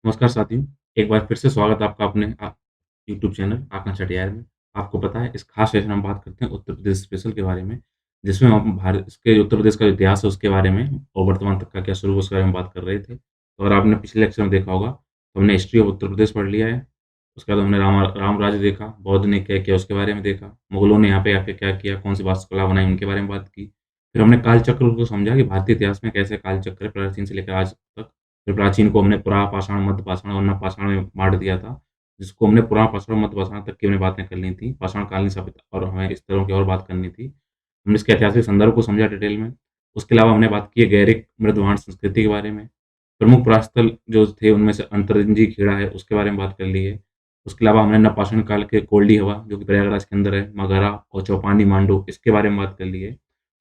नमस्कार साथियों, एक बार फिर से स्वागत है आपका अपने यूट्यूब चैनल आकांक्षा चटियार में। आपको पता है इस खास सेशन में हम बात करते हैं उत्तर प्रदेश स्पेशल के बारे में, जिसमें हम भारत इसके उत्तर प्रदेश का जो इतिहास है उसके बारे में और वर्तमान तक का क्या स्वरूप है उसके बारे में बात कर रहे थे। तो अगर आपने पिछले लेक्चर में देखा होगा, तो हमने हिस्ट्री ऑफ उत्तर प्रदेश पढ़ लिया है। उसके बाद हमने राम राज्य देखा, बौद्ध ने क्या किया उसके बारे में देखा, मुगलों ने यहाँ पे आके क्या किया, कौन सी वास्तुकला बनाई उनके बारे में बात की। फिर हमने कालचक्र को समझा कि भारतीय इतिहास में कैसे कालचक्र है प्राचीन से लेकर आज तक। फिर प्राचीन को हमने पुरापाषाण, मध्यपाषाण और नवपाषाण में बाँट दिया था, जिसको हमने पुरापाषाण और मध्यपाषाण तक की हमने बातें कर ली थी। पाषाणकालीन सभ्यता और हमें इस तरह की और बात करनी थी। हमने इसके ऐतिहासिक संदर्भ को समझा डिटेल में। उसके अलावा हमने बात की है गैरिक मृदवाण संस्कृति के बारे में। प्रमुख प्रवासस्थल जो थे उनमें से अंतरंजी खेड़ा है, उसके बारे में बात कर ली है। उसके अलावा हमने नवपाषाण काल के कोल्डी हवा जो कि प्रयागराज के अंदर है, मगहरा और चौपानी मांडू इसके बारे में बात कर ली है।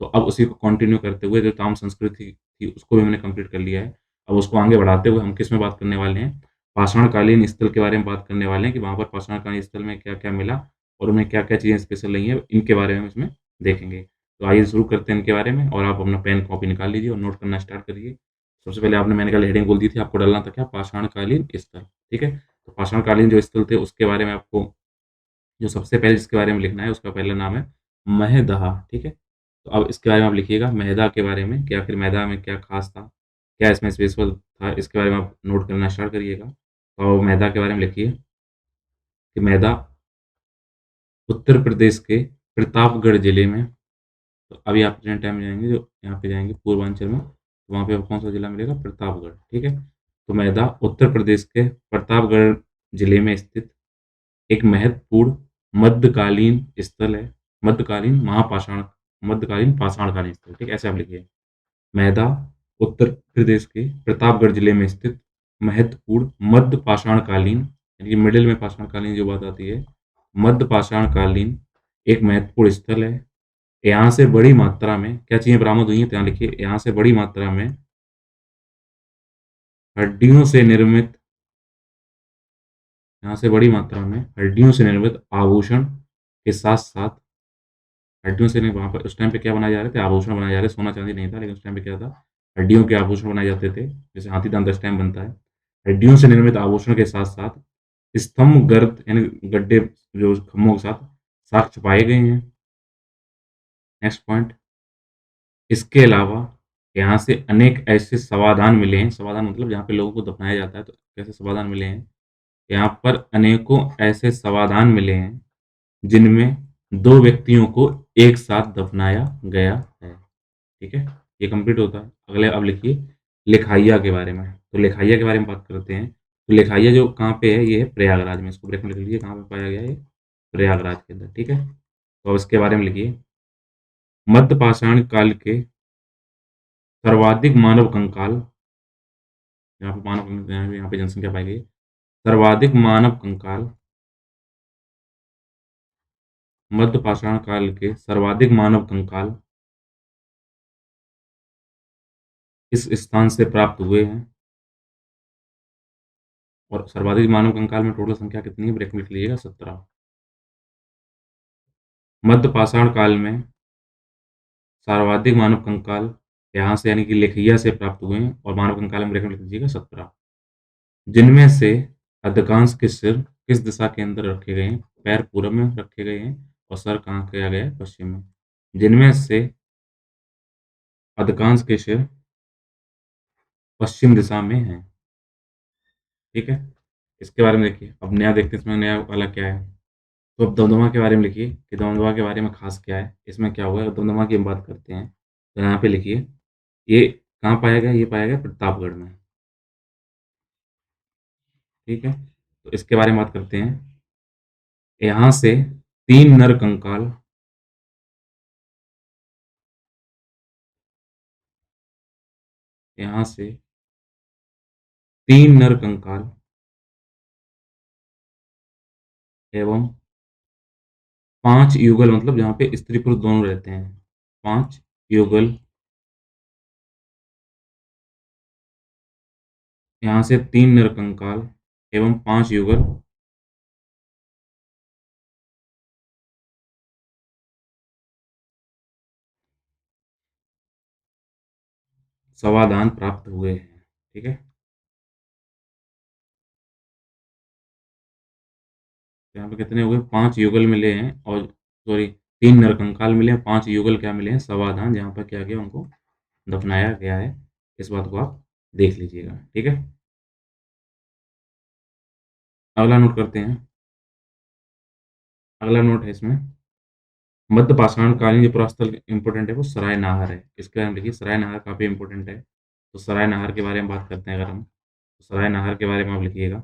तो अब उसी को कंटिन्यू करते हुए जो ताम्र संस्कृति थी उसको भी हमने कंप्लीट कर लिया है। अब उसको आगे बढ़ाते हुए हम किसमें बात करने वाले हैं, पाषाणकालीन स्थल के बारे में बात करने वाले हैं कि वहाँ पर पाषाणकालीन स्थल में क्या-क्या मिला और उन्हें क्या-क्या चीज़ें स्पेशल लगी हैं, इनके बारे में इसमें देखेंगे। तो आइए शुरू करते हैं इनके बारे में और आप अपना पेन कॉपी निकाल लीजिए और नोट करना स्टार्ट करिए। सबसे पहले आपने मैंने कल हेडिंग बोल दी थी, आपको डालना था क्या? पाषाणकालीन स्थल, ठीक है? तो पाषाणकालीन जो स्थल थे उसके बारे में आपको जो सबसे पहले जिसके बारे में लिखना है उसका पहला नाम है महदहा, ठीक है? तो अब इसके बारे में आप लिखिएगा महदा के बारे में कि आखिर मैदा में क्या ख़ास था? क्या इसमें स्पेशल था? इसके बारे में आप नोट करना स्टार्ट करिएगा। और मैदा के बारे में लिखिए कि मैदा उत्तर प्रदेश के प्रतापगढ़ ज़िले में। तो अभी आप प्रेज़ेंट टाइम में जाएँगे जो यहाँ पे जाएँगे पूर्वांचल में, तो वहाँ पे आपको कौन-सा ज़िला मिलेगा? प्रतापगढ़, ठीक है? तो मैदा उत्तर प्रदेश के प्रतापगढ़ ज़िले में स्थित एक महत्वपूर्ण मध्यकालीन स्थल है। मध्यकालीन महापाषाण मध्यकालीन पाषाणकालीन स्थल, ठीक है? ऐसे आप लिखिए। मैदा उत्तर प्रदेश के प्रतापगढ़ जिले में स्थित महत्वपूर्ण मध्य पाषाणकालीन यानी कि मिडिल में पाषाणकालीन जो बात आती है, मध्य पाषाणकालीन एक महत्वपूर्ण स्थल है। यहाँ से बड़ी मात्रा में क्या चीज़ें बरामद हुई हैं? तो यहाँ लिखिए, यहाँ से बड़ी मात्रा में हड्डियों से निर्मित यहाँ से बड़ी मात्रा में हड्डियों से निर्मित आभूषण के साथ-साथ हड्डियों से नहीं वहाँ पर उस टाइम पे क्या बनाए जा रहे थे? आभूषण बनाए जा रहे थे, सोना-चांदी नहीं था, लेकिन उस टाइम पे क्या था? हड्डियों के आभूषण बनाए जाते थे, जैसे हाथी दाँत इस टाइम बनता है। हड्डियों से निर्मित आभूषण के साथ-साथ स्तंभ गर्त यानी गड्ढे जो खम्भों के साथ साक्ष्य पाए गए हैं। नेक्स्ट पॉइंट, इसके अलावा यहाँ से अनेक ऐसे समाधान मिले हैं, समाधान मतलब जहाँ पे लोगों को दफनाया जाता है, तो कैसे समाधान मिले हैं? यहाँ पर अनेकों ऐसे समाधान मिले हैं, जिनमें 2 व्यक्तियों को एक साथ दफनाया गया है। ठीक है? ये कंप्लीट होता है। अगले अब लिखिए लिखाइया के बारे में। तो लिखाइया के बारे में बात करते हैं। तो लिखाइया जो कहाँ पे है? ये है प्रयागराज में। इसको ब्रैकेट में लिख लीजिए कहाँ पे पाया गया है ये? प्रयागराज के अंदर, ठीक है? तो अब इसके बारे में लिखिए मध्य पाषाण काल के सर्वाधिक मानव कंकाल यहाँ पे जनसंख्या पाई गई। सर्वाधिक मानव कंकाल मध्य पाषाण काल के सर्वाधिक मानव कंकाल इस स्थान से प्राप्त हुए हैं और सर्वाधिक मानव कंकाल में टोटल संख्या कितनी है? ब्रैकेट में लिख लीजिएगा 17। मध्य पाषाण काल में सर्वाधिक मानव कंकाल यहाँ से यानी कि लेखैया से प्राप्त हुए हैं और मानव कंकाल में ब्रैकेट में लिख लीजिएगा 17, जिनमें से अधिकांश के सिर किस दिशा के अंदर रखे गए हैं? पैर पूरब में रखे गए हैं और सर कहाँ किया गया है? पश्चिम में। जिनमें से अधिकांश के सिर पश्चिम दिशा में हैं, ठीक है? इसके बारे में देखिए, अब नया देखते हैं इसमें नया वाला क्या है? तो अब दमदमा के बारे में लिखिए कि दमदमा के बारे में ख़ास क्या है? इसमें क्या हुआ है? दमदमा की हम बात करते हैं, तो यहाँ पे लिखिए, ये कहाँ पाया गया? ये पाया गया प्रतापगढ़ में, ठीक है? तो इसके बारे में बात करते हैं। यहाँ से 3 नर कंकाल यहाँ से 3 नर कंकाल एवं 5 युगल मतलब जहाँ पे स्त्री-पुरुष दोनों रहते हैं, 5 युगल यहाँ से 3 नर कंकाल एवं 5 युगल समाधान प्राप्त हुए हैं, ठीक है? तो यहाँ पे कितने हो गए 5 युगल मिले हैं और सॉरी 3 नरकंकाल मिले हैं, 5 युगल क्या मिले हैं सवादान जहाँ पर क्या गया उनको दफनाया गया है। इस बात को आप देख लीजिएगा, ठीक है? अगला नोट करते हैं। अगला नोट है इसमें मध्य पाषाण कालीन जो पुरास्थल इम्पोर्टेंट है वो सराय नाहर है। इसके बारे में लिखिए सराय नाहर काफ़ी इम्पोर्टेंट है। तो सराय नाहर के बारे में बात करते हैं अगर हम, तो सराय नाहर के बारे में आप लिखिएगा।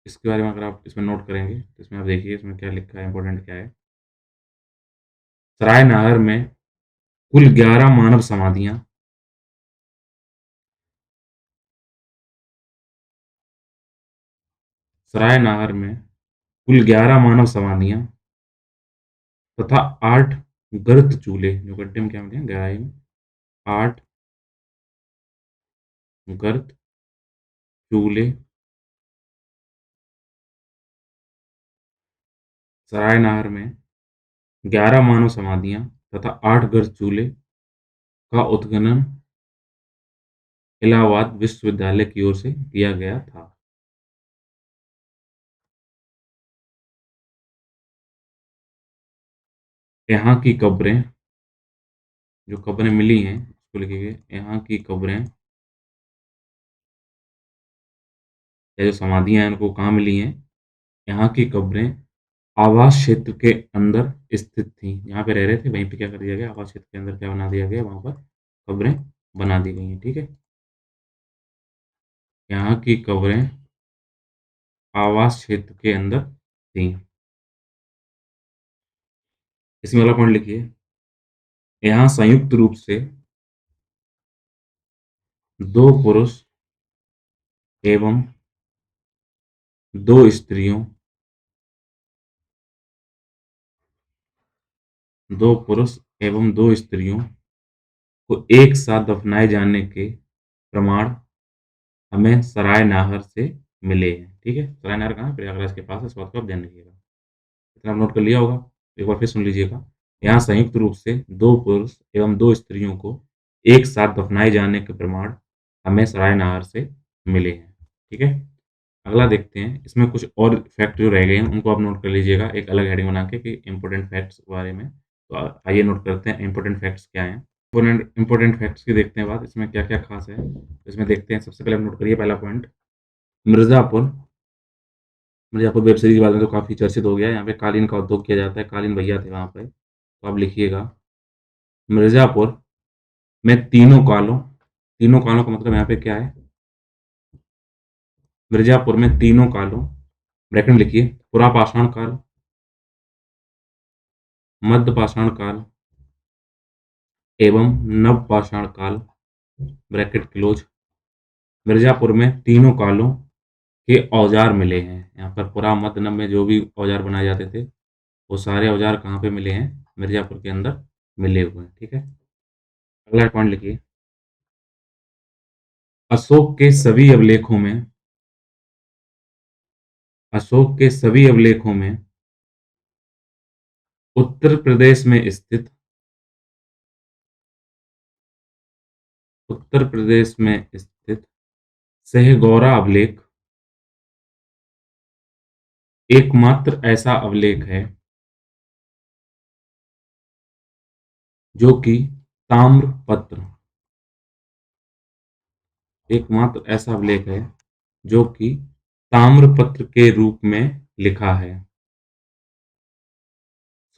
इसके बारे में अगर आप इसमें नोट करेंगे, तो इसमें आप देखिए इसमें क्या लिखा है, इम्पोर्टेंट क्या है। सराय नाहर में कुल 11 मानव समाधियाँ सराय नाहर में कुल 11 मानव समाधियाँ तथा 8 गर्त चूल्हे जो गड्ढे में क्या मिले हैं गहराई में 8 गर्त चूल्हे सराय नाहर में 11 मानव समाधियाँ तथा 8 गर्त चूल्हे का उत्खनन इलाहाबाद विश्वविद्यालय की ओर से किया गया था। यहाँ की कब्रें जो कब्रें मिली हैं उसको लिखिए यहाँ की कब्रें या जो समाधियाँ हैं उनको कहाँ मिली हैं? यहाँ की कब्रें आवास क्षेत्र के अंदर स्थित थीं। जहाँ पे रह रहे थे वहीं पे क्या कर दिया गया आवास क्षेत्र के अंदर क्या बना दिया गया वहाँ पर कब्रें बना दी गई हैं, ठीक है? यहाँ की कब्रें आवास क्षेत्र के अंदर थीं। इसमें अगला पॉइंट लिखिए यहाँ संयुक्त रूप से 2 पुरुष एवं 2 स्त्रियों 2 पुरुष एवं 2 स्त्रियों को एक साथ दफनाए जाने के प्रमाण हमें सराय नाहर से मिले हैं, ठीक है? सराय नाहर कहाँ है? प्रयागराज के पास है, इस बात को आप ध्यान रखिएगा। इतना आप नोट कर लिया होगा। एक बार फिर सुन लीजिएगा। यहाँ संयुक्त रूप से 2 पुरुष एवं 2 स्त्रियों को एक साथ दफनाए जाने के प्रमाण हमें सराय नाहर से मिले हैं, ठीक है? अगला देखते हैं, इसमें कुछ और फैक्ट जो रह गए हैं, उनको आप नोट कर लीजिएगा एक अलग हेडिंग बना के कि इम्पोर्टेंट फैक्ट्स के बारे में। तो आइए नोट करते हैं इम्पोर्टेंट फैक्ट्स क्या हैं। इम्पोर्टेंट फैक्ट्स की देखते हैं बात, इसमें क्या-क्या खास है। तो इसमें देखते हैं, सबसे पहले आप नोट करिए पहला point, Mirzapur Mirzapur web series के बाद में तो काफ़ी चर्चित हो गया है, यहाँ पे कालीन का उद्योग किया जाता है, कालीन भैया थे वहाँ पे। तो आप लिखिएगा, मिर्ज़ापुर में तीनों कालों का मतलब यहाँ पे क्या है? मिर्ज़ापुर में तीनों कालों ब्रैकेट में लिखिए, पुरापाषाण काल, मध्यपाषाण काल एवं नवपाषाण काल ब्रैकेट क्लोज़। मिर्ज़ापुर में तीनों कालों के औज़ार मिले हैं। यहाँ पर पुरा, मध्य, नव में जो भी औज़ार बनाए जाते थे, वो सारे औज़ार कहाँ पे मिले हैं? मिर्ज़ापुर के अंदर मिले हुए हैं, ठीक है? अगला पॉइंट लिखिए, अशोक के सभी अभिलेखों में अशोक के सभी अभिलेखों में उत्तर प्रदेश में स्थित उत्तर प्रदेश में स्थित सहगौरा अभिलेख एकमात्र ऐसा अभिलेख है जो कि ताम्रपत्र एकमात्र ऐसा अभिलेख है जो कि ताम्रपत्र के रूप में लिखा है।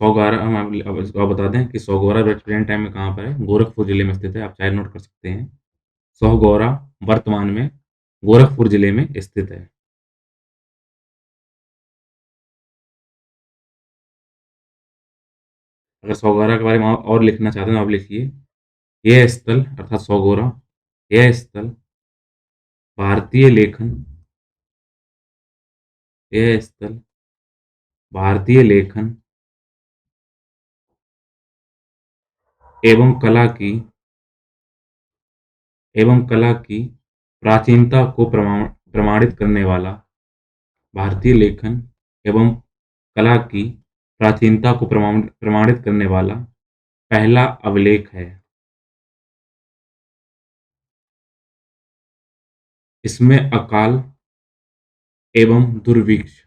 सौगौरा हम अब बता दें कि सौगौरा प्रेजेंट टाइम में कहाँ पर है? गोरखपुर जिले में स्थित है। आप चाहे नोट कर सकते हैं। सौगौरा वर्तमान में गोरखपुर जिले में स्थित है। अगर सौगौरा के बारे में और लिखना चाहते हैं तो आप लिखिए, यह स्थल अर्थात सौगौरा, यह स्थल भारतीय लेखन यह स्थल भारतीय लेखन एवं कला की प्राचीनता को प्रमाणित करने वाला भारतीय लेखन एवं कला की प्राचीनता को प्रमाणित करने वाला पहला अभिलेख है। इसमें अकाल एवं दुर्भिक्ष,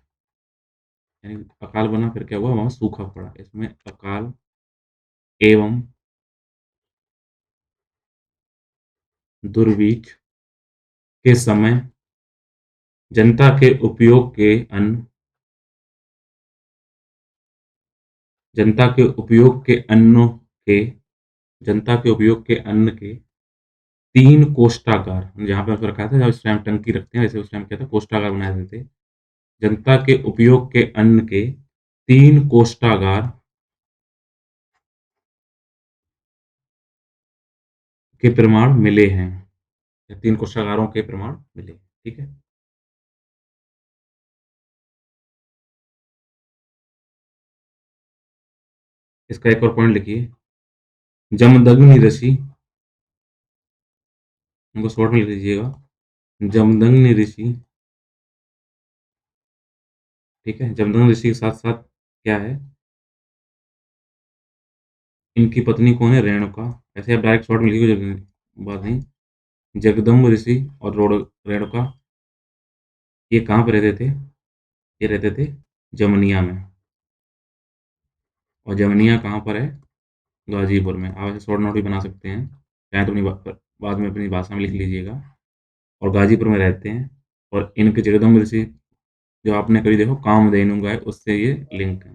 यानी अकाल बना फिर क्या हुआ वहाँ सूखा पड़ा। इसमें अकाल एवं दुर्भिक्ष के समय जनता के उपयोग के अन्न जनता के उपयोग के अन्नों के जनता के उपयोग के अन्न के 3 कोष्ठागार, जहाँ पे उसको रखा था, जहाँ उस टाइम टंकी रखते हैं, वैसे उस टाइम क्या था, कोष्ठागार बनाए जाते थे। जनता के उपयोग के अन्न के 3 कोष्ठागार के प्रमाण मिले हैं, या 3 कोष्ठागारों के प्रमाण मिले। ठीक है? इसका एक और पॉइंट लिखिए, जमदग्नि ऋषि, उनको शॉर्ट में लिख लीजिएगा, जमदग्नि ऋषि। ठीक है? जमदग्नि ऋषि के साथ-साथ क्या है, इनकी पत्नी कौन है? रेणुका। ऐसे आप डायरेक्ट शॉर्ट में लिखिए, बात नहीं। जगदम्ब ऋषि और रेणुका, ये कहाँ पे रहते थे? ये रहते थे जमनिया में। और जमनिया कहाँ पर है? गाजीपुर में। आप ऐसे शॉर्ट नोट भी बना सकते हैं, चाहे तो अपनी बाद में अपनी भाषा में लिख लीजिएगा। और गाजीपुर में रहते हैं। और इनके जगदम्ब ऋषि, जो आपने कभी देखो कामधेनु गाय, उससे ये लिंक है।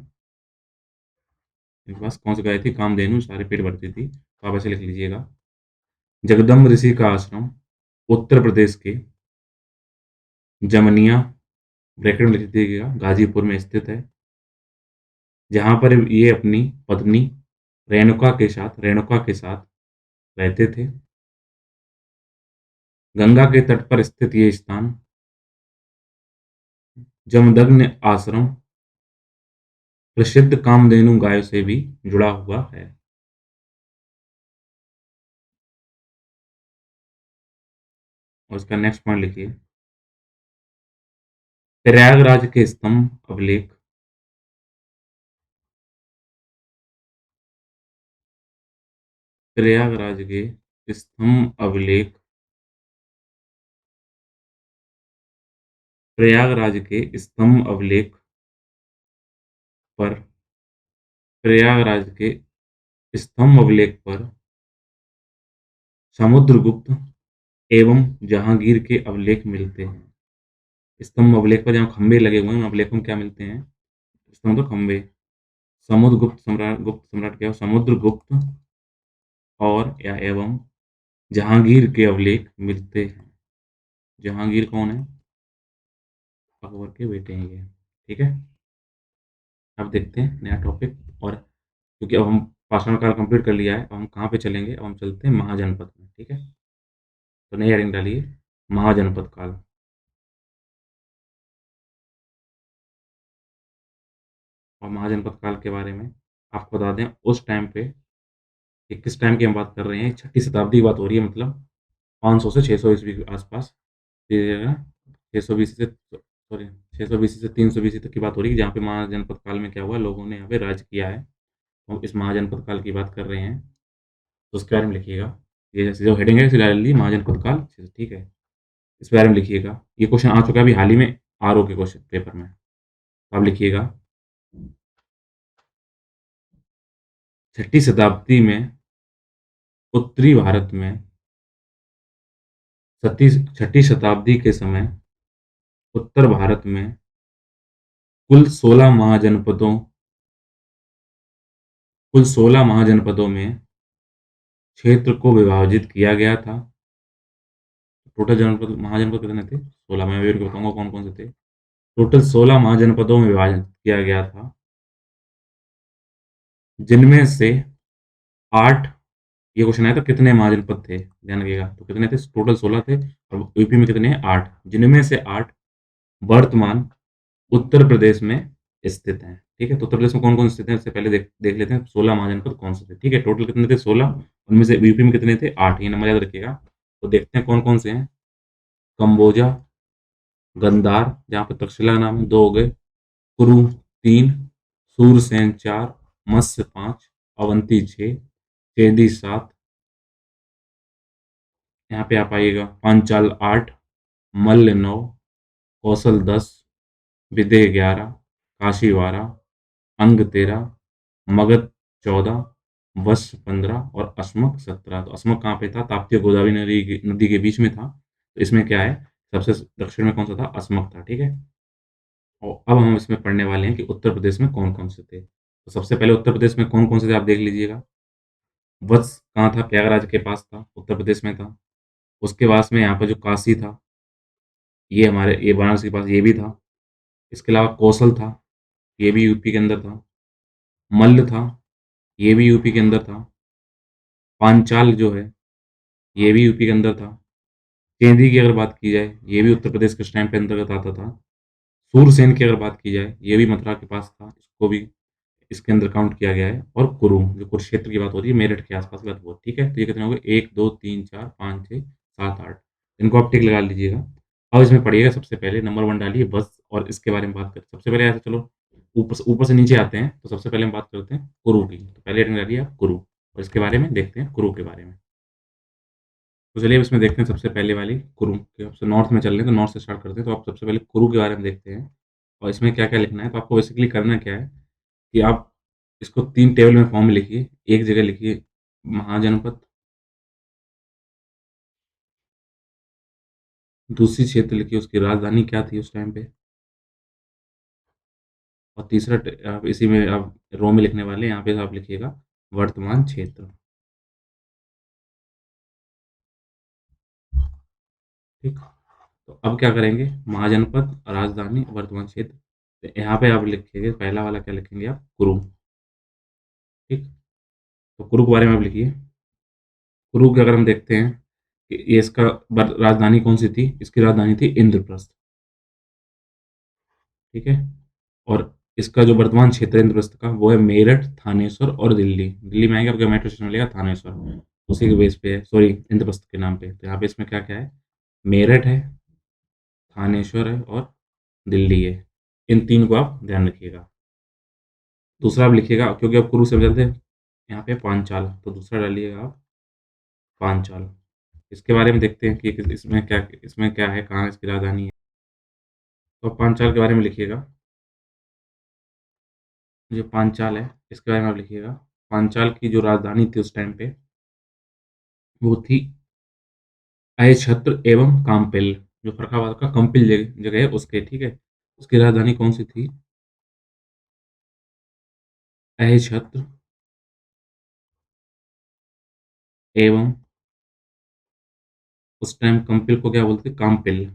इनके पास कौन सी गाय थी? कामधेनु, सारे पेट भरती थी। तो आप ऐसे लिख लीजिएगा, जगदम्ब ऋषि का आश्रम उत्तर प्रदेश के जमनिया, ब्रैकेट में लिख दीजिएगा, गाजीपुर में स्थित है, जहाँ पर ये अपनी पत्नी रेणुका के साथ रहते थे। गंगा के तट पर स्थित ये स्थान जमदग्नि आश्रम प्रसिद्ध कामधेनु गायों से भी जुड़ा हुआ है। और इसका नेक्स्ट पॉइंट लिखिए, प्रयागराज के स्तंभ अभिलेख प्रयागराज के स्तंभ अभिलेख प्रयागराज के स्तंभ अभिलेख पर प्रयागराज के स्तंभ अभिलेख पर समुद्रगुप्त एवं जहांगीर के अभिलेख मिलते हैं। स्तंभ अभिलेख पर जहाँ खंभे लगे हुए हैं, उन अभिलेखों में क्या मिलते हैं? स्तंभ तो खंभे। समुद्रगुप्त सम्राट क्या हो? समुद्रगुप्त और या एवं जहांगीर के अभिलेख मिलते हैं। जहांगीर कौन है? अकबर के बेटे हैं ये। ठीक है? अब देखते हैं नया टॉपिक। और क्योंकि अब हम पाषाण काल कंप्लीट कर लिया है, अब हम कहाँ पे चलेंगे? अब हम चलते हैं महाजनपद में। ठीक है? तो नई हेडिंग डालिए, महाजनपद काल। और महाजनपद काल के बारे में आपको बता दें, उस टाइम पे, ये किस टाइम की हम बात कर रहे हैं, 6ठी शताब्दी की बात हो रही है, मतलब 500 से 600 ईस्वी के आसपास। ये 600 बीसी से, सॉरी, 600 बीसी से 300 बीसी तक की बात हो रही है, जहाँ पे महाजनपद काल में क्या हुआ, लोगों ने यहाँ पे राज किया है। हम इस महाजनपद काल की बात कर रहे हैं, तो उसके बारे में लिखिएगा। ये जैसे जो हेडिंग है, इसे डाल ली, महाजनपद काल। ठीक है? इस बारे में लिखिएगा। ये क्वेश्चन आ चुका है अभी हाल ही में आरओ के क्वेश्चन पेपर में। तो आप लिखिएगा, 6ठी शताब्दी में उत्तरी भारत में, 6ठी शताब्दी के समय उत्तर भारत में कुल 16 महाजनपदों कुल 16 महाजनपदों में क्षेत्र को विभाजित किया गया था। टोटल जनपद महाजनपद कितने थे? 16। मैं अभी बताऊंगा कौन कौन से थे। टोटल 16 महाजनपदों में विभाजित किया गया था, जिनमें से 8, ये क्वेश्चन आया था कितने महाजनपद थे, ध्यान रखिएगा। तो कितने थे? टोटल 16 थे। और यूपी में कितने हैं? 8, जिनमें से 8 वर्तमान उत्तर प्रदेश में स्थित हैं। ठीक है? तो उत्तर प्रदेश में कौन कौन स्थित है, इससे पहले देख देख लेते हैं 16 महाजनपद कौन से थे। ठीक है? टोटल कितने थे? 16। उनमें से यूपी में कितने थे? 8। ये नंबर याद रखिएगा। तो देखते हैं कौन कौन से हैं। कम्बोजा, गंधार, जहाँ पे तक्षशिला का नाम है, 2 हो गए। कुरु 3, सूरसेन 4, मत्स्य 5, अवंती 6, चेदी 7, यहाँ पे आप आइएगा, पांचाल 8, मल्ल 9, कौशल 10, विदेह 11, काशी 12, अंग 13, मगध 14, वश 15 और अस्मक 17। तो अस्मक कहाँ पे था? ताप्ती और गोदावरी नदी के बीच में था। तो इसमें क्या है, सबसे दक्षिण में कौन-सा था? अस्मक था, ठीक है? और अब हम इसमें पढ़ने वाले हैं कि उत्तर प्रदेश में कौन-कौन से थे। तो सबसे पहले उत्तर प्रदेश में कौन-कौन से थे आप देख लीजिएगा। वत्स कहाँ था? प्रयागराज के पास था, उत्तर प्रदेश में था। उसके पास में यहाँ पे जो काशी था, ये वाराणसी के पास ये भी था। इसके अलावा कौशल था, ये भी यूपी के अंदर था। मल्ल था, ये भी यूपी के अंदर था। पांचाल जो है, ये भी यूपी के अंदर था। केंद्री की अगर बात की जाए, ये भी उत्तर प्रदेश के उस टाइम पे अंतर्गत आता था। सूरसेन की अगर बात की जाए, ये भी मथुरा के पास था, इसको भी इसके अंदर काउंट किया गया है। और कुरु, जो कुरुक्षेत्र की बात हो रही है, मेरठ के आस-पास का वो, ठीक है? तो ये कितने हो गए? 1, 2, 3, 4, 5, 6, 7, 8। इनको आप टिक लगा लीजिएगा। अब इसमें पढ़िएगा सबसे पहले नंबर 1 डालिए बस और इसके बारे में बात करें। सबसे पहले ऐसे चलो ऊपर से नीचे आते हैं, तो सबसे पहले हम बात करते हैं कुरु की। तो पहले हेडिंग डालिए आप कुरु और इसके बारे में देखते हैं कुरु के बारे में। तो चलिए अब इसमें देखते हैं सबसे पहले वाली कुरु के सबसे नॉर्थ में चल रहे हैं, तो नॉर्थ से स्टार्ट करते हैं। तो आप सबसे पहले कुरु के बारे में देखते हैं और इसमें क्या-क्या लिखना है। तो आपको बेसिकली करना क्या है कि आप इसको 3 टेबल में फॉर्म में लिखिए। एक जगह लिखिए महाजनपद, दूसरी क्षेत्र लिखिए उसकी राजधानी क्या थी उस टाइम पे और तीसरा आप इसी में आप रो में लिखने वाले हैं, यहाँ पे आप लिखिएगा वर्तमान क्षेत्र, ठीक। तो अब क्या करेंगे, महाजनपद, राजधानी, वर्तमान क्षेत्र। तो यहाँ पे आप लिखिएगा पहला वाला क्या लिखेंगे आप? कुरु, ठीक। तो कुरु के बारे में आप लिखिए। कुरु की अगर हम देखते हैं कि ये इसका राजधानी कौन सी थी? इसकी राजधानी थी इंद्रप्रस्थ, ठीक है। और इसका जो वर्तमान क्षेत्र है इंद्रप्रस्थ का वो है मेरठ, थानेश्वर और दिल्ली। दिल्ली में आएंगे आपका मेट्रो स्टेशन मिलेगा थानेश्वर, उसी के बेस पे है, सॉरी इंद्रप्रस्थ के नाम पे। तो यहाँ पे इसमें क्या क्या है? मेरठ है, थानेश्वर है और दिल्ली है। इन तीन को आप ध्यान रखिएगा। दूसरा आप लिखिएगा क्योंकि आप कुरु से चलते हैं यहाँ पे पांचाल, तो दूसरा डालिएगा आप पांचाल। इसके बारे में देखते हैं कि इसमें क्या है, कहाँ इसकी राजधानी है। तो आप पांचाल के बारे में लिखिएगा। जो पांचाल है इसके बारे में आप लिखिएगा। पांचाल की जो राजधानी थी उस टाइम पे वो थी अयछत्र एवं काम्पिल, जो फर्रुखाबाद का कंपिल जगह है उसके, ठीक है। उसकी राजधानी कौन सी थी? अयछत्र एवं उस टाइम कंपिल को क्या बोलते? काम्पिल,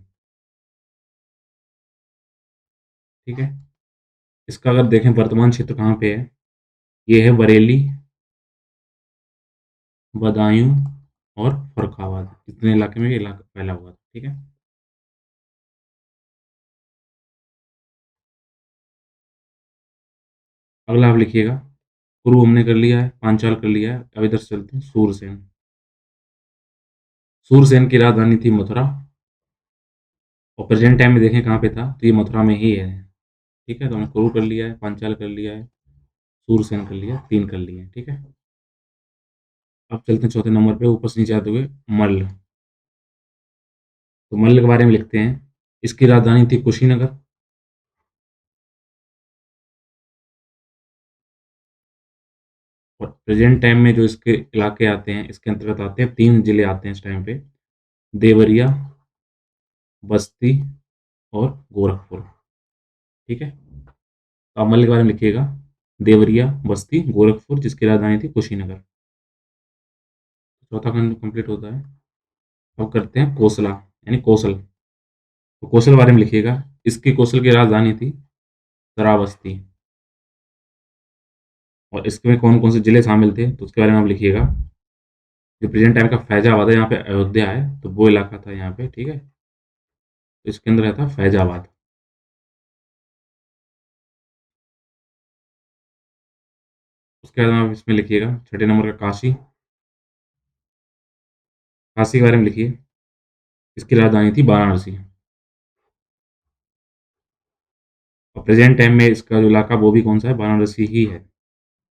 ठीक है। इसका अगर देखें वर्तमान क्षेत्र कहाँ पे है, ये है बरेली, बदायूं और फर्रुखाबाद। इतने इलाके में ये इलाका फैला हुआ था, ठीक है। अगला आप लिखिएगा, कुरु हमने कर लिया है, पांचाल कर लिया है। अब इधर से चलते हैं सूरसेन। सूरसेन की राजधानी थी मथुरा और प्रेजेंट टाइम में देखें कहाँ पे था, तो ये मथुरा में ही है, ठीक है। तो हमने कुरु कर लिया है, पांचाल कर लिया है, सूरसेन कर लिया, 3 कर लिए हैं, ठीक है। अब चलते हैं चौथे नंबर पे ऊपर से नीचे आते हुए मल्ल। तो मल्ल के बारे में लिखते हैं, इसकी राजधानी थी कुशीनगर और प्रेजेंट टाइम में जो इसके इलाके आते हैं, इसके अंतर्गत आते हैं 3 जिले आते हैं इस टाइम पे, देवरिया, बस्ती और गोरखपुर, ठीक है। तो आप मल्ल के बारे में लिखिएगा, देवरिया, बस्ती, गोरखपुर, जिसकी राजधानी थी कुशीनगर। चौथा खंड कंप्लीट होता है। अब करते हैं कोसला यानी कौशल। तो कौशल के बारे में लिखिएगा, इसकी कौशल की राजधानी थी श्रावस्ती और इसमें कौन-कौन से जिले शामिल थे, तो उसके बारे में आप लिखिएगा। जो प्रेजेंट टाइम का फैजाबाद है, यहाँ पे अयोध्या है, तो वो इलाका था यहाँ पे, ठीक है। तो इसके अंदर रहता फैजाबाद। उसके बाद आप इसमें लिखिएगा छठे नंबर का काशी। काशी के बारे में लिखिए, इसकी राजधानी थी वाराणसी और प्रेजेंट टाइम में इसका जो इलाका वो भी कौन सा है, वाराणसी ही है।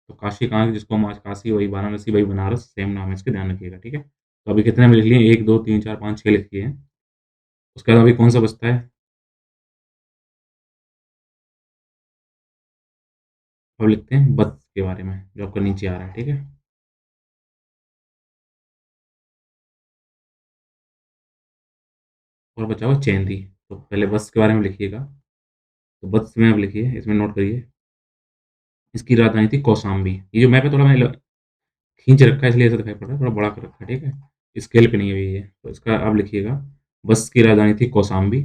तो काशी कहाँ है, जिसको हम आज काशी वही वाराणसी वही बनारस सेम नाम है इसके, ध्यान रखिएगा, ठीक है। तो अभी कितने में लिख लिए? 1, 2, 3, 4, 5, 6 लिख लिए हैं। उसके बाद अभी कौन सा बचता है? अब लिखते हैं वत्स के बारे में, जो आपका नीचे आ रहा है, ठीक है? और बचा हुआ चेंदी। तो पहले वत्स के बारे में लिखिएगा। तो वत्स में आप लिखिए, इसमें नोट करिए, इसकी राजधानी थी कौशाम्बी। ये जो मैप है थोड़ा मैंने खींच रखा है इसलिए ऐसा दिखाई पड़ रहा है, थोड़ा बड़ा कर रखा है, ठीक है? स्केल पे नहीं है अभी ये। तो इसका आप लिखिएगा, वत्स की राजधानी थी कौशाम्बी।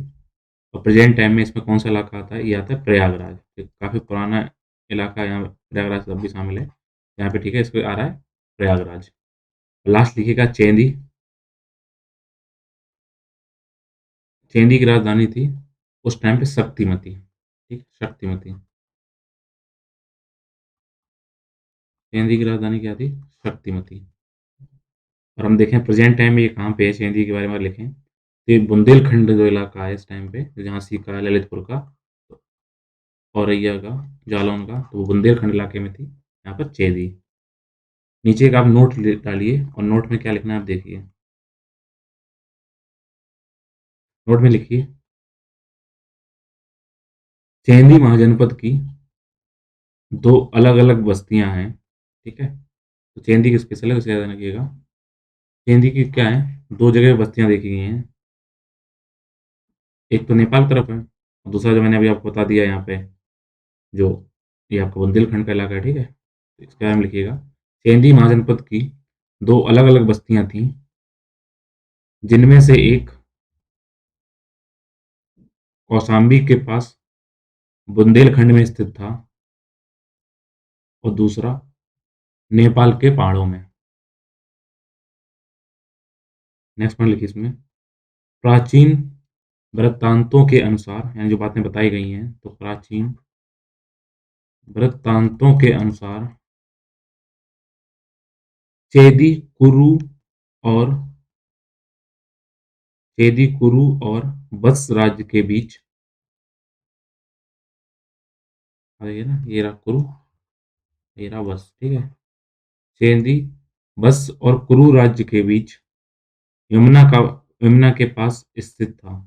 और प्रेजेंट टाइम में इसमें कौन सा इलाका आता है? ये आता है प्रयागराज। ये काफ़ी पुराना इलाका है, यहाँ प्रयागराज सब भी शामिल है यहाँ पे, ठीक है? इसको आ रहा है प्रयागराज। लास्ट लिखिएगा चेंदी। चेंदी की राजधानी थी उस टाइम पे शक्तिमती, ठीक? शक्तिमती। चेंदी की राजधानी क्या थी? शक्तिमती। और हम देखें प्रेजेंट टाइम में ये कहाँ पे है, चेंदी के बारे में लिखें, तो ये बुंदेलखंड जो इलाका है इस टाइम पे, झांसी का, ललितपुर का, औरैया का, जालौन का, तो वो बुंदेलखंड इलाके में थी यहाँ पर चेंदी। नीचे एक आप नोट डालिए और नोट में क्या लिखना है आप देखिए। नोट में लिखिए, चेंदी महाजनपद की दो अलग अलग बस्तियां हैं, ठीक है? तो चेंदी की स्पेशल है, उसे याद रखिएगा। चेंदी की क्या है, दो जगह बस्तियां देखी गई हैं। एक तो नेपाल तरफ है, और दूसरा जो मैंने अभी आपको बता दिया यहाँ पे, जो ये आपका बुंदेलखंड का इलाका है, ठीक है? तो इसके बारे में लिखिएगा, चेंदी महाजनपद की दो अलग अलग बस्तियां थीं, जिनमें से एक कौशाम्बी के पास बुंदेलखंड में स्थित था, और दूसरा नेपाल के पहाड़ों में। नेक्स्ट पॉइंट लिखिए इसमें, प्राचीन वृत्तांतों के अनुसार, यानी जो बातें बताई गई हैं, तो प्राचीन वृत्तांतों के अनुसार चेदी कुरु और चेदी कुरु और वत्स राज्य के बीच, ये ना, ये रहा कुरु, ये रहा वत्स, ठीक है? चेदी, वत्स और कुरु राज्य के बीच यमुना के पास स्थित था,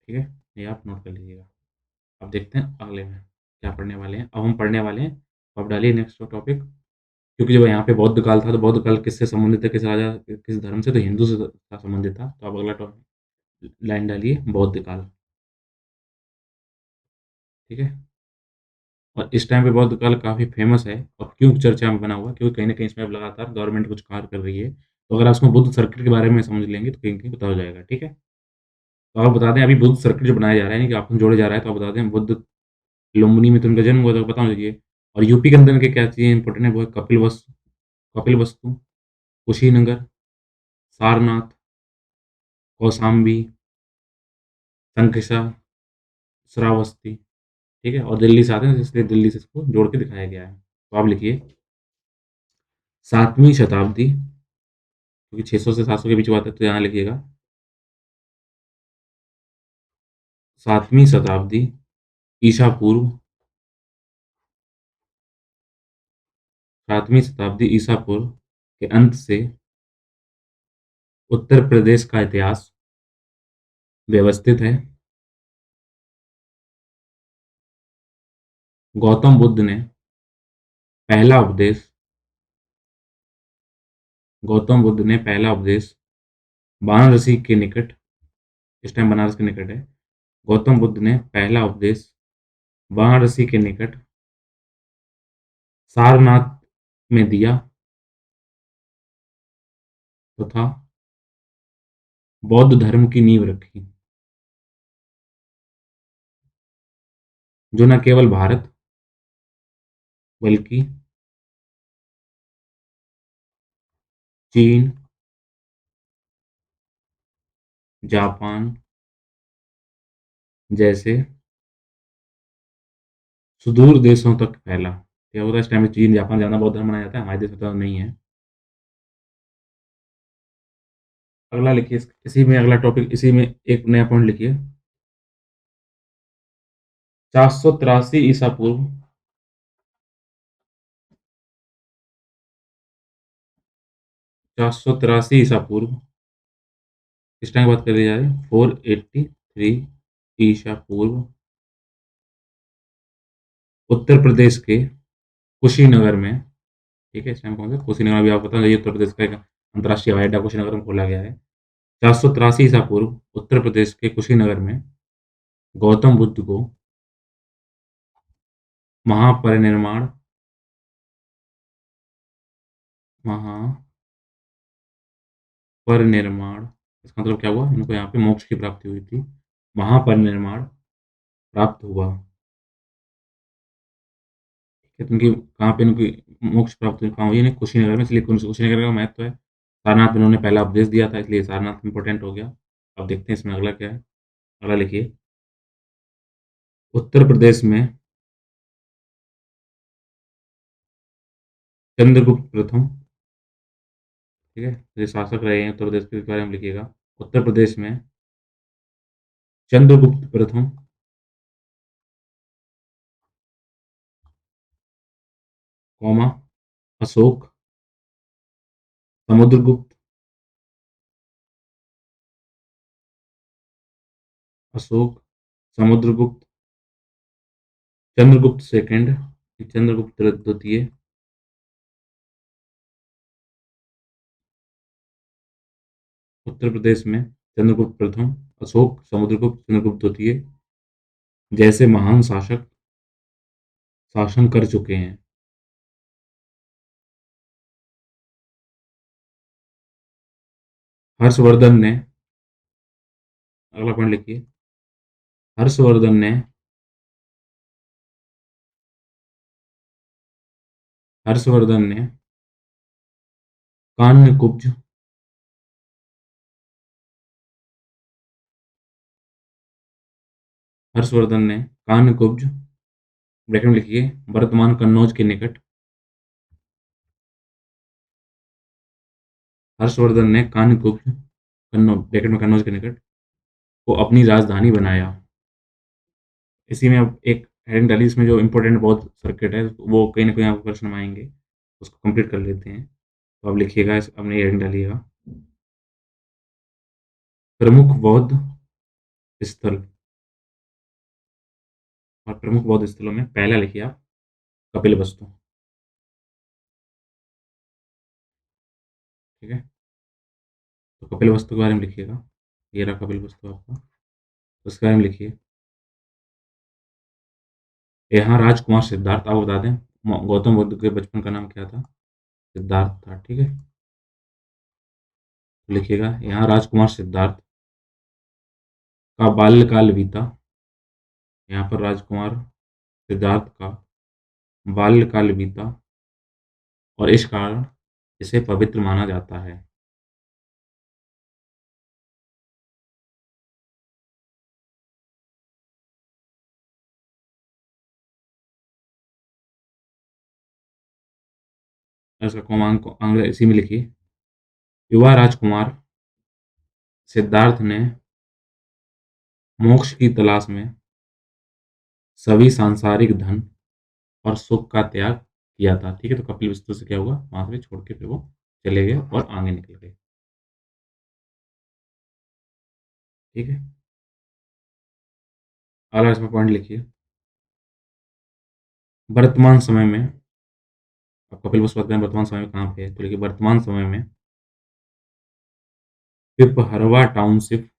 ठीक है? ये आप नोट कर लीजिएगा। अब देखते हैं अगले में क्या पढ़ने वाले हैं। अब हम पढ़ने वाले हैं, तो आप डालिए नेक्स्ट टॉपिक। क्योंकि जब यहाँ पे बौद्ध काल था, तो बौद्ध काल किससे संबंधित है, किस राजा, किस धर्म से? तो हिंदू से था संबंधित था। तो आप अगला टॉपिक लाइन डालिए, बौद्ध काल, ठीक है? और इस टाइम पे बौद्ध काल काफ़ी फेमस है, और क्यों चर्चा में बना हुआ है? क्योंकि कहीं न कहीं इसमें अब लगातार गवर्नमेंट कुछ कार्य कर रही है। तो अगर आप उसमें बुद्ध सर्किट के बारे में समझ लेंगे, तो कहीं न कहीं पता हो जाएगा, ठीक है? तो आप बता दें, अभी बुद्ध सर्किट जो बनाया जा रहा है, यानी कि आपस में जोड़े जा रहा है, तो आप बता दें, बुद्ध लुम्बिनी में तो उनका जन्म हुआ था, बता दीजिए। और यूपी के अंदर इनके क्या चीज़ें इंपॉर्टेंट है, वो है कपिलवस्तु, कुशीनगर, सारनाथ, कौशाम्बी, संकिसा, श्रावस्ती, ठीक है? और दिल्ली से आते हैं, इसलिए दिल्ली से इसको जोड़ के दिखाया गया है। तो आप लिखिए 7वीं शताब्दी, क्योंकि 600 से 700 के बीच बात है, तो यहाँ लिखिएगा 7वीं शताब्दी ईसा पूर्व, 7वीं शताब्दी ईसा पूर्व के अंत से उत्तर प्रदेश का इतिहास व्यवस्थित है। गौतम बुद्ध ने पहला उपदेश गौतम बुद्ध ने पहला उपदेश वाराणसी के निकट, इस टाइम बनारस के निकट है, गौतम बुद्ध ने पहला उपदेश वाराणसी के निकट सारनाथ में दिया, तथा बौद्ध धर्म की नींव रखी, जो न केवल भारत बल्कि चीन, जापान जैसे सुदूर देशों तक फैला। क्या होता है, इस टाइम में चीन, जापान ज़्यादा बौद्ध धर्म मनाया जाता है, हमारे देश में तो नहीं है। अगला लिखिए, इसी में अगला टॉपिक, इसी में एक नया पॉइंट लिखिए, 483 ईसा पूर्व, 483 ईसा पूर्व, इस टाइम की बात कर ली जा रही है, 483 ईसा पूर्व उत्तर प्रदेश के कुशीनगर में, ठीक है, इस टाइम कौन सा कुशीनगर अभी आपको पता है, ये उत्तर प्रदेश का एक अंतर्राष्ट्रीय हवाई अड्डा कुशीनगर में खोला गया है। 483 ईसा पूर्व उत्तर प्रदेश के कुशीनगर में गौतम बुद्ध को महापरिनिर्वाण महापरिनिर्वाण इसका मतलब क्या हुआ? इनको यहाँ पे मोक्ष की प्राप्ति हुई थी। महापरिनिर्वाण प्राप्त हुआ। ठीक है, तो उनकी कहाँ पे उनकी मोक्ष प्राप्त हुई, कहाँ हुई? इन्हें कुशीनगर में, इसलिए कुशीनगर का महत्व है। सारनाथ में उन्होंने पहला उपदेश दिया था, इसलिए सारनाथ इम्पोर्टेंट हो गया। अब देखते हैं इसमें अगला क्या है। अगला लिखिए, उत्तर प्रदेश में चंद्रगुप्त प्रथम, ठीक है, ये शासक रहे हैं उत्तर प्रदेश के बारे में लिखिएगा। उत्तर प्रदेश में चंद्रगुप्त प्रथम, कौमा, अशोक, समुद्रगुप्त, अशोक, समुद्रगुप्त, चंद्रगुप्त सेकंड, चंद्रगुप्त द्वितीय, उत्तर प्रदेश में चंद्रगुप्त प्रथम, अशोक, समुद्रगुप्त, चंद्रगुप्त द्वितीय जैसे महान शासक शासन कर चुके हैं। हर्षवर्धन ने, अगला पॉइंट लिखिए, हर्षवर्धन ने, हर्षवर्धन ने कान्यकुब्ज, हर्षवर्धन ने कान्यकुब्ज, ब्रैकेट में लिखिए, वर्तमान कन्नौज के निकट, हर्षवर्धन ने कान्यकुब्ज, कन्नौज, ब्रैकेट में कन्नौज के निकट को अपनी राजधानी बनाया। इसी में अब एक हेडिंग डाली, इसमें जो इम्पोर्टेंट बहुत सर्किट है वो कहीं ना कहीं आपको प्रश्न में आएंगे, उसको कंप्लीट कर लेते हैं। तो आप लिखिएगा, अपनी हेडिंग डालिएगा, प्रमुख बौद्ध स्थल। और प्रमुख बौद्ध स्थलों में पहला लिखिए आप कपिल वस्तु, ठीक है। तो कपिल वस्तु के बारे में लिखिएगा, ये रहा कपिल वस्तु आपका, तो उसके बारे में लिखिए। यहाँ राजकुमार सिद्धार्थ, आपको बता दें गौतम बुद्ध के बचपन का नाम क्या था? सिद्धार्थ था, ठीक है। तो लिखिएगा, यहाँ राजकुमार सिद्धार्थ का बाल्यकाल बीता, यहाँ पर राजकुमार सिद्धार्थ का बाल्यकाल बीता और इस कारण इसे पवित्र माना जाता है। इसका क्रमांक आंग्ल इसी में लिखिए। युवा राजकुमार सिद्धार्थ ने मोक्ष की तलाश में सभी सांसारिक धन और सुख का त्याग किया था, ठीक है। तो कपिल वस्तु से क्या हुआ, वहां से छोड़ के फिर वो चले गए और आगे निकल गए, ठीक है। अगला इसमें पॉइंट लिखिए, वर्तमान समय में, अब कपिल वस्तु बात करें वर्तमान समय में कहाँ पे है, तो लिखिए वर्तमान समय में पिपहरवा टाउनशिप,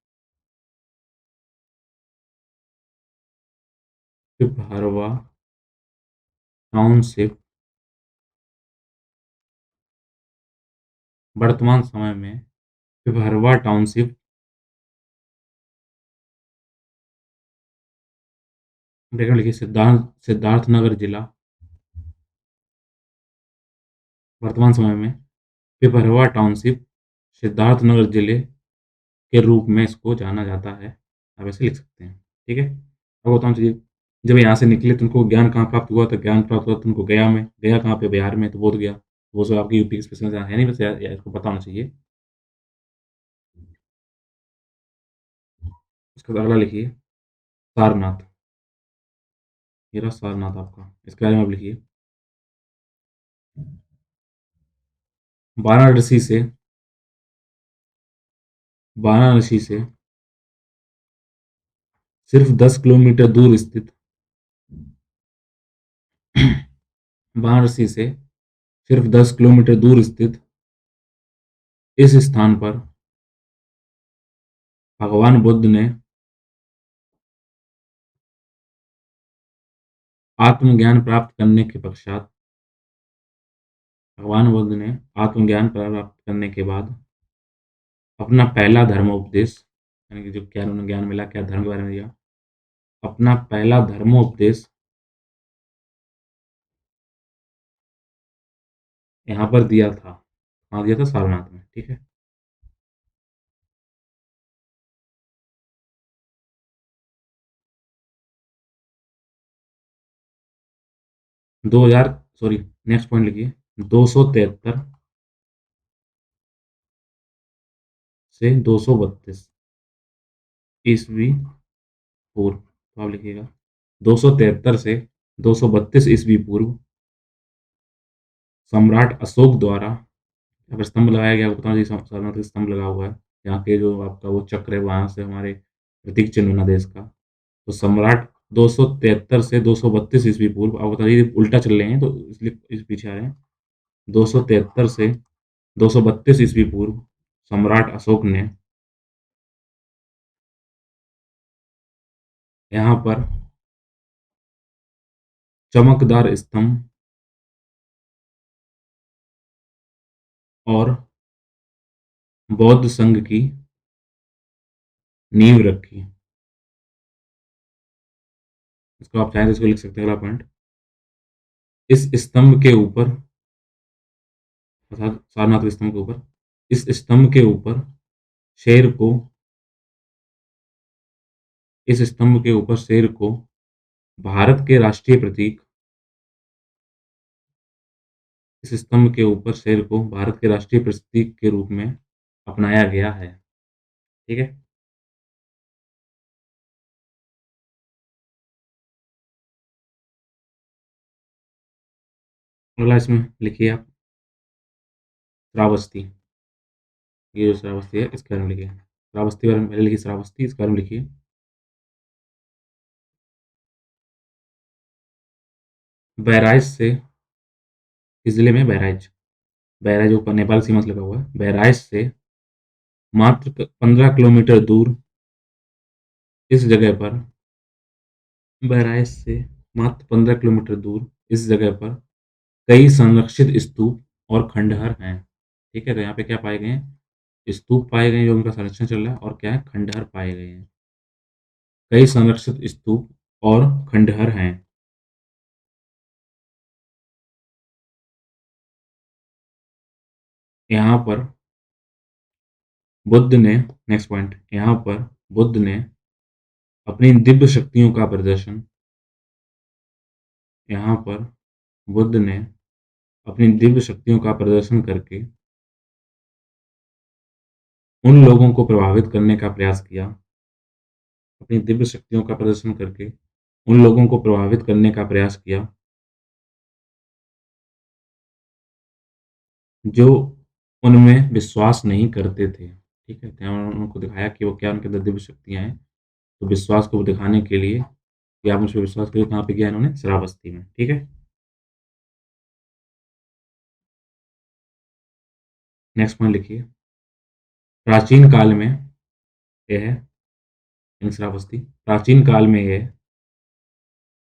पिपहरवा टाउनशिप वर्तमान समय में पिपहरवा टाउनशिप, ब्रैकेट में लिखिए, सिद्धार्थनगर जिला, वर्तमान समय में पिपरवा टाउनशिप सिद्धार्थनगर जिले के रूप में इसको जाना जाता है। आप ऐसे लिख सकते हैं, ठीक है। अब बताऊँ चलिए, जब यहाँ से निकले तो उनको ज्ञान कहाँ प्राप्त हुआ? तो ज्ञान प्राप्त हुआ तो उनको गया में, गया कहाँ पे? बिहार में, तो बोध गया। वो सब आपकी यूपी स्पेशल है नहीं, बस इसको पता होना चाहिए। उसके बाद अगला लिखिए, सारनाथ, ये रहा सारनाथ आपका, इसके बारे में आप लिखिए। वाराणसी से, वाराणसी से सिर्फ 10 किलोमीटर दूर स्थित वाराणसी से सिर्फ 10 किलोमीटर दूर स्थित इस स्थान पर भगवान बुद्ध ने आत्मज्ञान प्राप्त करने के पश्चात भगवान बुद्ध ने आत्मज्ञान प्राप्त करने के बाद अपना पहला धर्मोपदेश, यानी कि जो क्या उन्हें ज्ञान मिला, क्या धर्म के बारे में दिया, अपना पहला धर्मोपदेश यहाँ पर दिया था। कहाँ दिया था? सारनाथ में, ठीक है। 2000, सॉरी, नेक्स्ट पॉइंट लिखिए। 273 से 232 ईस्वी पूर्व, तो आप लिखिएगा 273 से 232 ईस्वी पूर्व सम्राट अशोक द्वारा, यहाँ पर स्तंभ लगाया गया, आपको बता दें सारनाथ में स्तंभ लगा हुआ है। यहाँ के जो आपका वो चक्र है, वहाँ से हमारे प्रतीक चिन्ह बना देश का। तो सम्राट 273 से 232 ईस्वी पूर्व, आप बता दीजिए उल्टा चल रहे हैं तो इसलिए इस पीछे आ रहे हैं। 273 से 232 ईस्वी पूर्व सम्राट अशोक ने यहाँ पर चमकदार स्तंभ और बौद्ध संघ की नींव रखी। इसको आप चाहें तो इसको लिख सकते हैं, अगला पॉइंट। इस स्तंभ के ऊपर, अर्थात सारनाथ के स्तंभ के ऊपर, इस स्तंभ के ऊपर शेर को, इस स्तंभ के ऊपर शेर को भारत के राष्ट्रीय प्रतीक, इस स्तंभ के ऊपर शेर को भारत के राष्ट्रीय प्रतीक के रूप में अपनाया गया है, ठीक है। अगला इसमें लिखिए आप श्रावस्ती। ये जो श्रावस्ती है इसके बारे में लिखिए। श्रावस्ती के बारे में पहले लिखिए, श्रावस्ती इसके बारे में लिखिए। बहराइच से, इस जिले में बहराइच, बहराइच ऊपर नेपाल सीमा से लगा हुआ है। बहराइच से मात्र 15 किलोमीटर दूर इस जगह पर, बहराइच से मात्र 15 किलोमीटर दूर इस जगह पर कई संरक्षित स्तूप और खंडहर हैं, ठीक है। तो यहाँ पे क्या पाए गए हैं? स्तूप पाए गए हैं, जो उनका संरक्षण चल रहा है, और क्या है? खंडहर पाए गए हैं। कई संरक्षित स्तूप और खंडहर हैं। यहाँ पर बुद्ध ने, नेक्स्ट पॉइंट, यहाँ पर बुद्ध ने अपनी दिव्य शक्तियों का प्रदर्शन, यहाँ पर बुद्ध ने अपनी दिव्य शक्तियों का प्रदर्शन करके उन लोगों को प्रभावित करने का प्रयास किया, अपनी दिव्य शक्तियों का प्रदर्शन करके उन लोगों को प्रभावित करने का प्रयास किया जो उनमें विश्वास नहीं करते थे, ठीक है। तो यहाँ उनको दिखाया कि वो क्या उनके अंदर दिव्य शक्तियाँ हैं। तो विश्वास को दिखाने के लिए कि आप मुझ पे विश्वास करिए, कहाँ पे किया इन्होंने? श्रावस्ती में, ठीक है। नेक्स्ट पॉइंट लिखिए। प्राचीन काल में यह, यानी श्रावस्ती, प्राचीन काल में यह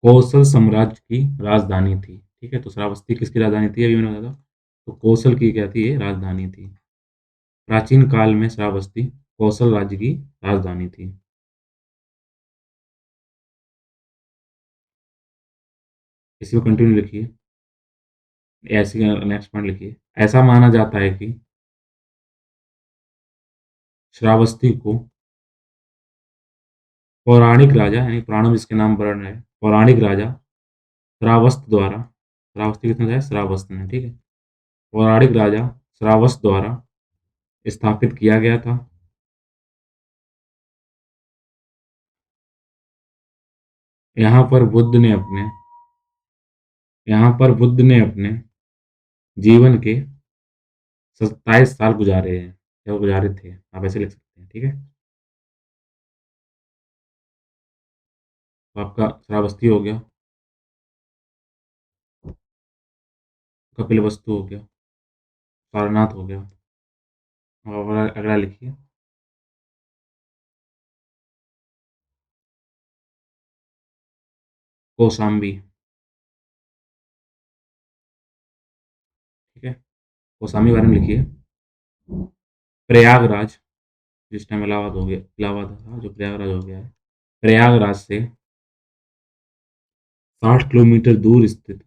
कौशल साम्राज्य की राजधानी थी, ठीक है। तो श्रावस्ती किसकी राजधानी थी? अभी मैंने बताया था। तो कौशल की क्या थी? ये राजधानी थी। प्राचीन काल में श्रावस्ती कौशल राज्य की राजधानी थी। इसी को कंटिन्यू लिखिए। ऐसे नेक्स्ट पॉइंट लिखिए। ऐसा माना जाता है कि श्रावस्ती को पौराणिक राजा, यानी पुराणों में जिसके नाम वर्ण है, पौराणिक राजा श्रावस्त द्वारा, श्रावस्ती किसने है? श्रावस्त ने, ठीक है। पौराणिक राजा श्रावस्त द्वारा स्थापित किया गया था। यहाँ पर बुद्ध ने अपने, यहाँ पर बुद्ध ने अपने जीवन के 27 साल गुजारे हैं, या गुजारे थे, आप ऐसे लिख सकते हैं, ठीक है। तो आपका श्रावस्ती हो गया। कपिलवस्तु हो गया, सारनाथ हो गया। और अगला अगला लिखिए। कौशाम्बी, ठीक है? कौशाम्बी के बारे में लिखिए। प्रयागराज, जिस टाइम इलाहाबाद था, जो प्रयागराज हो गया है। प्रयागराज से 60 किलोमीटर दूर स्थित,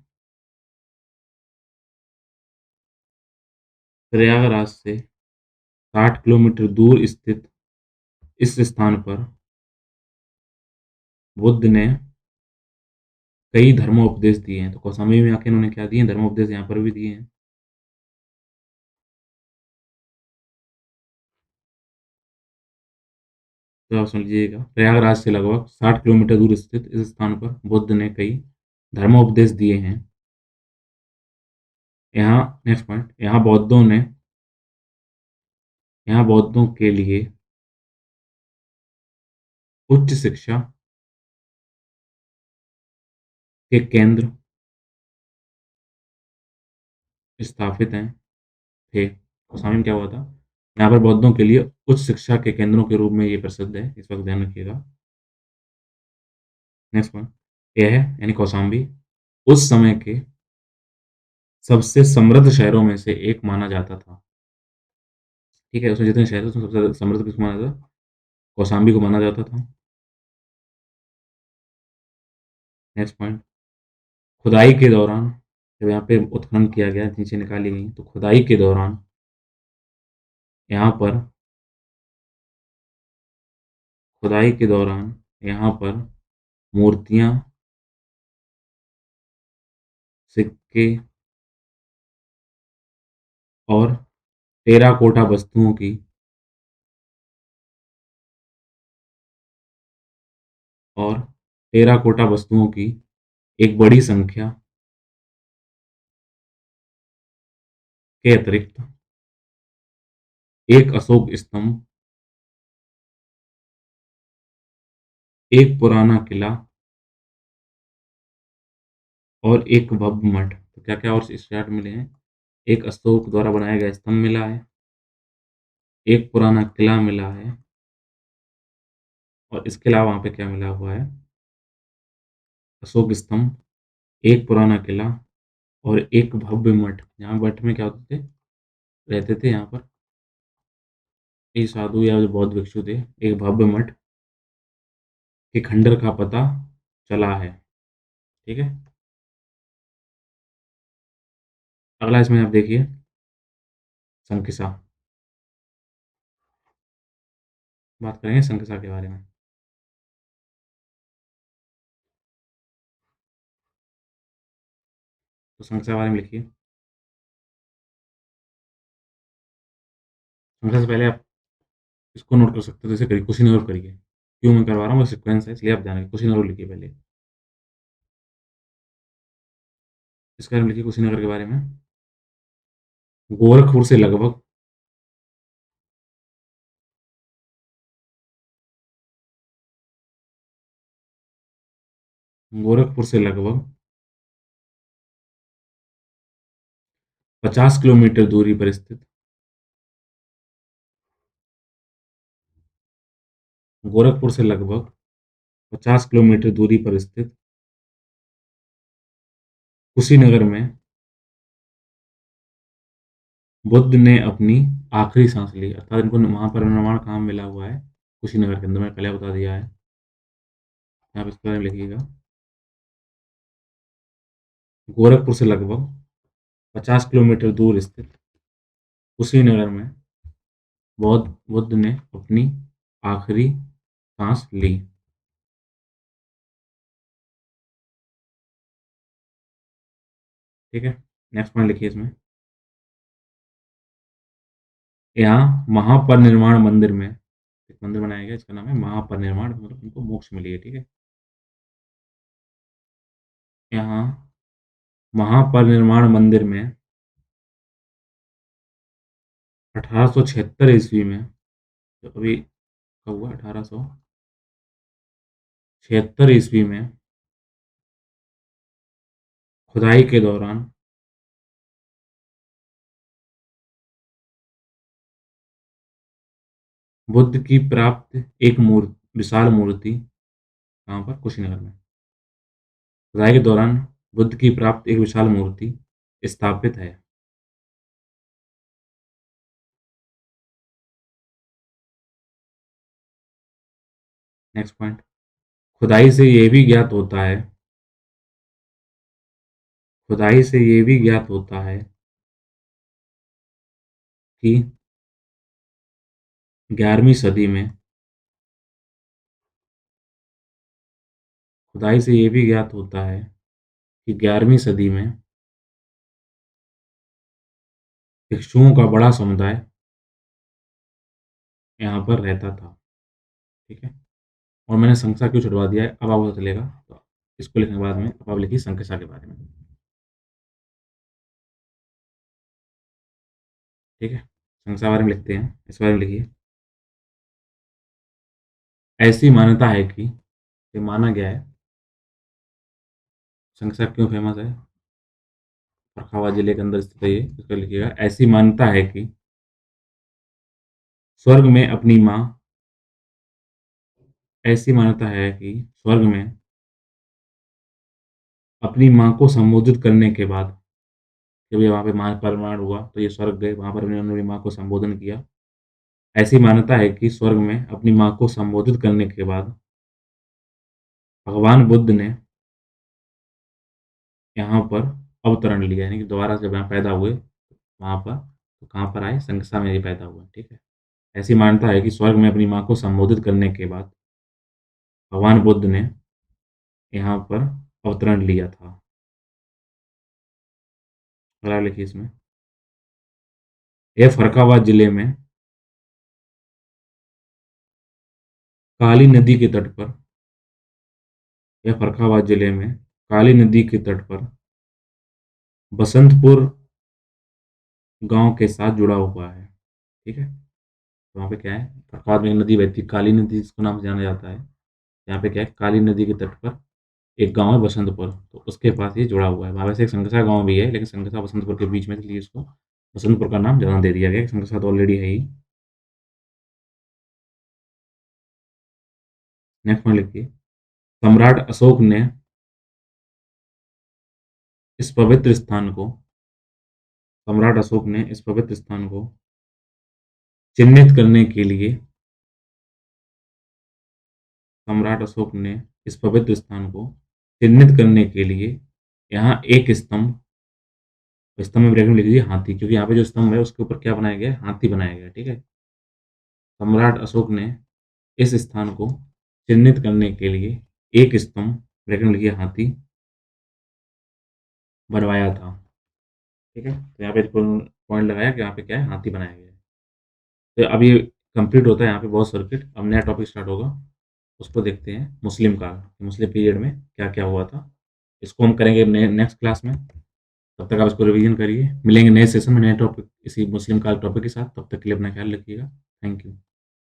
प्रयागराज से 60 किलोमीटर दूर स्थित इस स्थान पर बुद्ध ने कई धर्मोपदेश दिए हैं। तो कौशाम्बी में आके इन्होंने क्या दिए हैं? धर्मोपदेश यहाँ पर भी दिए हैं। तो आप सुन लीजिएगा, प्रयागराज से लगभग 60 किलोमीटर दूर स्थित इस स्थान पर बुद्ध ने कई धर्मोपदेश दिए हैं। यहाँ नेक्स्ट पॉइंट, यहाँ बौद्धों के लिए उच्च शिक्षा के केंद्र स्थापित हैं थे। कौशाम्बी में क्या हुआ था? यहाँ पर बौद्धों के लिए उच्च शिक्षा के केंद्रों के रूप में ये प्रसिद्ध है, इस वक्त ध्यान रखिएगा। नेक्स्ट पॉइंट, यह है यानी कौशाम्बी उस समय के सबसे समृद्ध शहरों में से एक माना जाता था। ठीक है, उसमें जितने शहर थे उसमें सबसे ज़्यादा समृद्ध किसको माना जाता था? कौशाम्बी को माना जाता था। नेक्स्ट पॉइंट, खुदाई के दौरान, जब यहाँ पे उत्खनन किया गया, नीचे निकाली गई, तो खुदाई के दौरान यहाँ पर खुदाई के दौरान यहाँ पर मूर्तियाँ, सिक्के और टेराकोटा वस्तुओं की और टेराकोटा वस्तुओं की एक बड़ी संख्या के अतिरिक्त एक अशोक स्तंभ, एक पुराना किला और एक भव्य मठ। तो क्या-क्या और इस चार्ट मिले हैं? एक अशोक द्वारा बनाया गया स्तंभ मिला है, एक पुराना किला मिला है और इसके अलावा वहाँ पे क्या मिला हुआ है? अशोक स्तंभ, एक पुराना किला और एक भव्य मठ। जहाँ मठ में क्या होते थे? रहते थे यहाँ पर ये साधु या जो बौद्ध भिक्षु थे। एक भव्य मठ के खंडर का पता चला है। ठीक है? अगला इसमें आप देखिए, संकिसा। बात करेंगे संकिसा के बारे में। तो संकिसा के बारे में लिखिए। संकिसा से पहले आप इसको नोट कर सकते हो, जैसे करिए, कुशीनगर करिए। क्यों मैं करवा रहा हूँ, सीक्वेंस है इसलिए आप ध्यान रखिए। कुशीनगर लिखिए पहले। इसके बारे में लिखिए, कुशीनगर के बारे में। गोरखपुर से लगभग गोरखपुर से लगभग 50 किलोमीटर दूरी पर स्थित गोरखपुर से लगभग 50 किलोमीटर दूरी पर स्थित कुशीनगर में बुद्ध ने अपनी आखिरी सांस ली। अर्थात इनको महापरिनिर्वाण कहाँ मिला हुआ है? कुशीनगर के अंदर। मैंने पहले बता दिया है। आप इसके बारे में लिखिएगा। गोरखपुर से लगभग 50 किलोमीटर दूर स्थित कुशीनगर में बुद्ध ने अपनी आखिरी सांस ली। ठीक है, नेक्स्ट पॉइंट लिखिए इसमें। यहाँ महापरिनिर्वाण मंदिर में एक मंदिर बनाया गया, इसका नाम है महापरिनिर्वाण, मतलब उनको मोक्ष मिली है। ठीक है, यहाँ महापरिनिर्वाण मंदिर में 1876 ईस्वी में, तो अभी कब हुआ? 1876 ईस्वी में खुदाई के दौरान बुद्ध की प्राप्त एक विशाल मूर्ति कहाँ पर? कुशीनगर में। खुदाई के दौरान बुद्ध की प्राप्त एक विशाल मूर्ति स्थापित है। नेक्स्ट पॉइंट, खुदाई से ये भी ज्ञात होता है, खुदाई से ये भी ज्ञात होता है कि 11वीं सदी में, खुदाई से ये भी ज्ञात होता है कि 11वीं सदी में भिक्षुओं का बड़ा समुदाय यहाँ पर रहता था। ठीक है? और मैंने संख्या क्यों छुड़वा दिया है, अब आपको पता चलेगा। तो इसको लिखने के बाद में अब आप लिखिए संख्या के बारे में। ठीक है? संख्या के बारे में लिखते हैं, इस बारे में लिखिए। ऐसी मान्यता है कि, ये माना गया है, संख्या क्यों फेमस है, फर्रुखाबाद जिले के अंदर स्थित है ये, इसको लिखिएगा। ऐसी मान्यता है कि स्वर्ग में अपनी माँ, ऐसी मान्यता है कि स्वर्ग में अपनी माँ को संबोधित करने के बाद, जब ये वहाँ पे महापरिनिर्वाण हुआ तो ये स्वर्ग गए, वहाँ पर उन्होंने अपनी माँ को संबोधन किया। ऐसी मान्यता है कि स्वर्ग में अपनी माँ को संबोधित करने के बाद भगवान बुद्ध ने यहाँ पर अवतरण लिया, यानी कि दोबारा जब यहाँ पैदा हुए वहाँ पर, तो कहाँ पर आए? संकसा में ये पैदा हुए। ठीक है? ऐसी मान्यता है कि स्वर्ग में अपनी माँ को संबोधित करने के बाद भगवान बुद्ध ने यहाँ पर अवतरण लिया था। अगला लिखिए इसमें, यह फर्रुखाबाद जिले में काली नदी के तट पर, यह फर्रुखाबाद जिले में काली नदी के तट पर बसंतपुर गांव के साथ जुड़ा हुआ है। ठीक है? तो वहाँ पे क्या है? फर्रुखाबाद में एक नदी बहती है, काली नदी जिसको नाम से जाना जाता है। यहाँ पे क्या है? काली नदी के तट पर एक गाँव है बसंतपुर, तो उसके पास ये जुड़ा हुआ है। वहाँ वैसे एक संकसा गाँव भी है, लेकिन संकसा बसंतपुर के बीच में, इसलिए इसको बसंतपुर का नाम ज़्यादा दे दिया गया है। संकसा तो ऑलरेडी है ही। नेक्स्ट पॉइंट लिखिए, सम्राट अशोक ने इस पवित्र स्थान को, सम्राट अशोक ने इस पवित्र स्थान को चिह्नित करने के लिए, सम्राट अशोक ने इस पवित्र स्थान को चिह्नित करने के लिए यहाँ एक स्तंभ, स्तंभ में ब्रैकेट में लिख दीजिए हाथी, क्योंकि यहाँ पे जो स्तंभ है उसके ऊपर क्या बनाया गया है? हाथी बनाया गया है। ठीक है? सम्राट अशोक ने इस स्थान को चिह्नित करने के लिए एक स्तंभ, ब्रैकेट में लिखिए हाथी, बनवाया था। ठीक है? तो यहाँ पे पॉइंट लगाया कि यहाँ पे क्या है? हाथी बनाया गया है। तो अब ये कंप्लीट होता है यहाँ पे बहुत सर्किट। अब नया टॉपिक स्टार्ट होगा, उसको देखते हैं, मुस्लिम काल, मुस्लिम पीरियड में क्या-क्या हुआ था। इसको हम करेंगे नेक्स्ट क्लास में। तब तक आप इसको रिवीजन करिए। मिलेंगे नए सेशन में नए टॉपिक, इसी मुस्लिम काल टॉपिक के साथ। तब तक के लिए अपना ख्याल रखिएगा। Thank you.